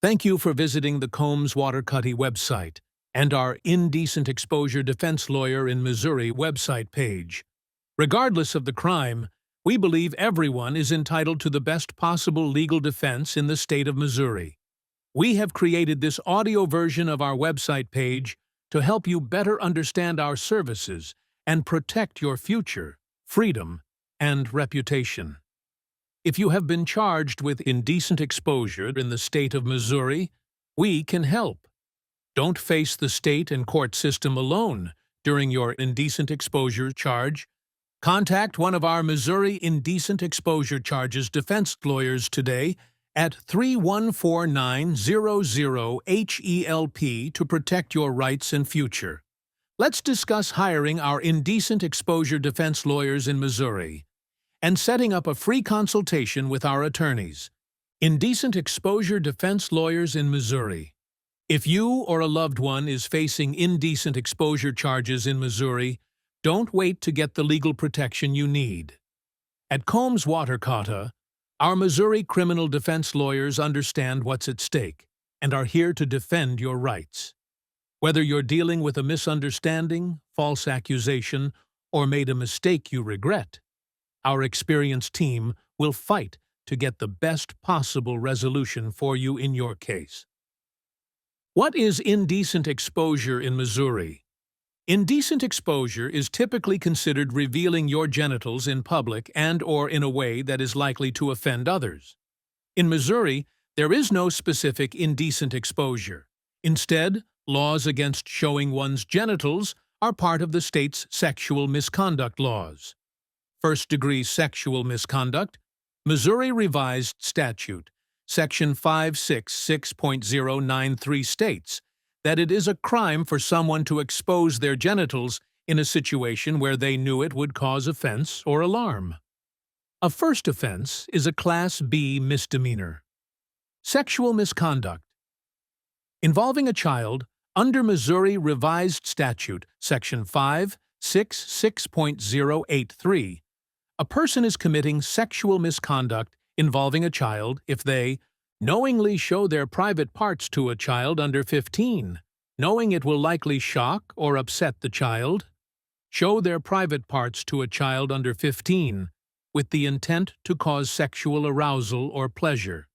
Thank you for visiting the Combs Waterkotte website and our Indecent Exposure Defense Lawyer in Missouri website page. Regardless of the crime, we believe everyone is entitled to the best possible legal defense in the state of Missouri. We have created this audio version of our website page to help you better understand our services and protect your future, freedom, and reputation. If you have been charged with indecent exposure in the state of Missouri, we can help. Don't face the state and court system alone during your indecent exposure charge. Contact one of our Missouri Indecent Exposure Charges defense lawyers today at 314-900-HELP to protect your rights and future. Let's discuss hiring our Indecent Exposure Defense lawyers in Missouri and setting up a free consultation with our attorneys. Indecent Exposure Defense Lawyers in Missouri. If you or a loved one is facing indecent exposure charges in Missouri, don't wait to get the legal protection you need. At Combs Waterkotte, our Missouri criminal defense lawyers understand what's at stake and are here to defend your rights. Whether you're dealing with a misunderstanding, false accusation, or made a mistake you regret, our experienced team will fight to get the best possible resolution for you in your case. What is indecent exposure in Missouri? Indecent exposure is typically considered revealing your genitals in public and/or in a way that is likely to offend others. In Missouri, there is no specific indecent exposure. Instead, laws against showing one's genitals are part of the state's sexual misconduct laws. First-degree sexual misconduct, Missouri Revised Statute, Section 566.093 states that it is a crime for someone to expose their genitals in a situation where they knew it would cause offense or alarm. A first offense is a Class B misdemeanor. Sexual misconduct involving a child under Missouri Revised Statute, Section 566.083. A person is committing sexual misconduct involving a child if they knowingly show their private parts to a child under 15, knowing it will likely shock or upset the child, show their private parts to a child under 15 with the intent to cause sexual arousal or pleasure,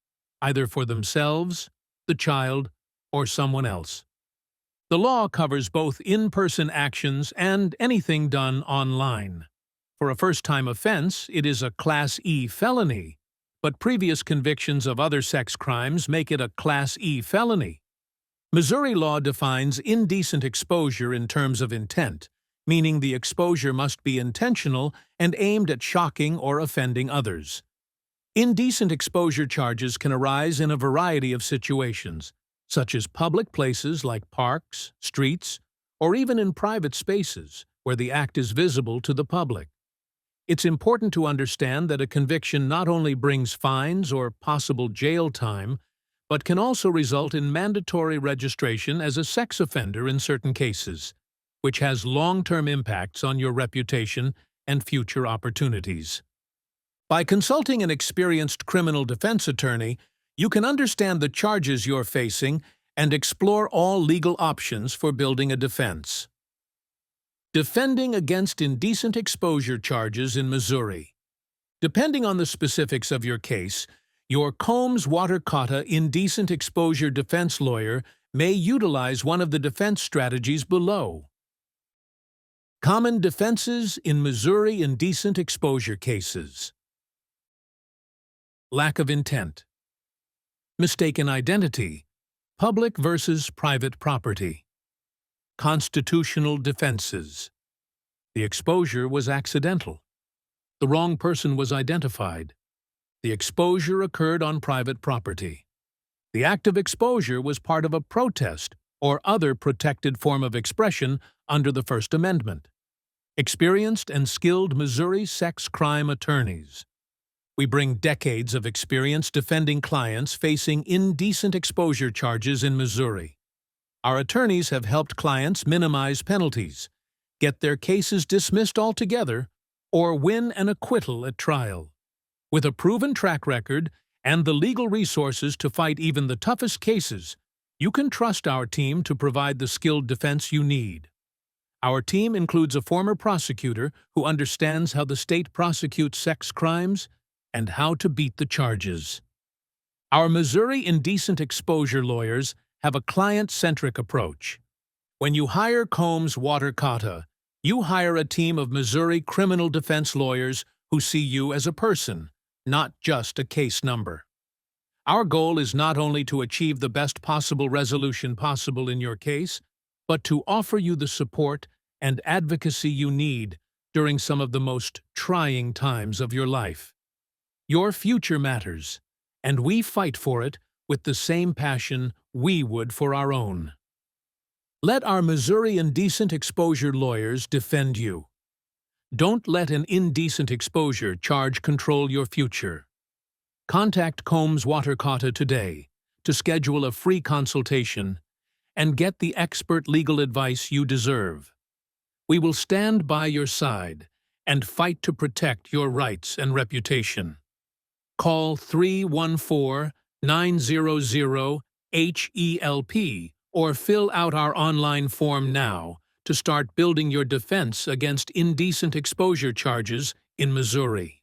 either for themselves, the child, or someone else. The law covers both in-person actions and anything done online. For a first-time offense, it is a Class E felony, but previous convictions of other sex crimes make it a Class E felony. Missouri law defines indecent exposure in terms of intent, meaning the exposure must be intentional and aimed at shocking or offending others. Indecent exposure charges can arise in a variety of situations, such as public places like parks, streets, or even in private spaces where the act is visible to the public. It's important to understand that a conviction not only brings fines or possible jail time, but can also result in mandatory registration as a sex offender in certain cases, which has long-term impacts on your reputation and future opportunities. By consulting an experienced criminal defense attorney, you can understand the charges you're facing and explore all legal options for building a defense. Defending against indecent exposure charges in Missouri. Depending on the specifics of your case, your Combs Waterkotte indecent exposure defense lawyer may utilize one of the defense strategies below. Common defenses in Missouri indecent exposure cases. Lack of intent. Mistaken identity. Public versus private property. Constitutional defenses. The exposure was accidental. The wrong person was identified. The exposure occurred on private property. The act of exposure was part of a protest or other protected form of expression under the First Amendment. Experienced and skilled Missouri sex crime attorneys. We bring decades of experience defending clients facing indecent exposure charges in Missouri. Our attorneys have helped clients minimize penalties, get their cases dismissed altogether, or win an acquittal at trial. With a proven track record and the legal resources to fight even the toughest cases, you can trust our team to provide the skilled defense you need. Our team includes a former prosecutor who understands how the state prosecutes sex crimes and how to beat the charges. Our Missouri indecent exposure lawyers have a client-centric approach. When you hire Combs Waterkotte, you hire a team of Missouri criminal defense lawyers who see you as a person, not just a case number. Our goal is not only to achieve the best possible resolution possible in your case, but to offer you the support and advocacy you need during some of the most trying times of your life. Your future matters, and we fight for it with the same passion we would for our own. Let our Missouri indecent exposure lawyers defend you. Don't let an indecent exposure charge control your future. Contact Combs Waterkotte today to schedule a free consultation and get the expert legal advice you deserve. We will stand by your side and fight to protect your rights and reputation. Call 314-900-HELP or fill out our online form now to start building your defense against indecent exposure charges in Missouri.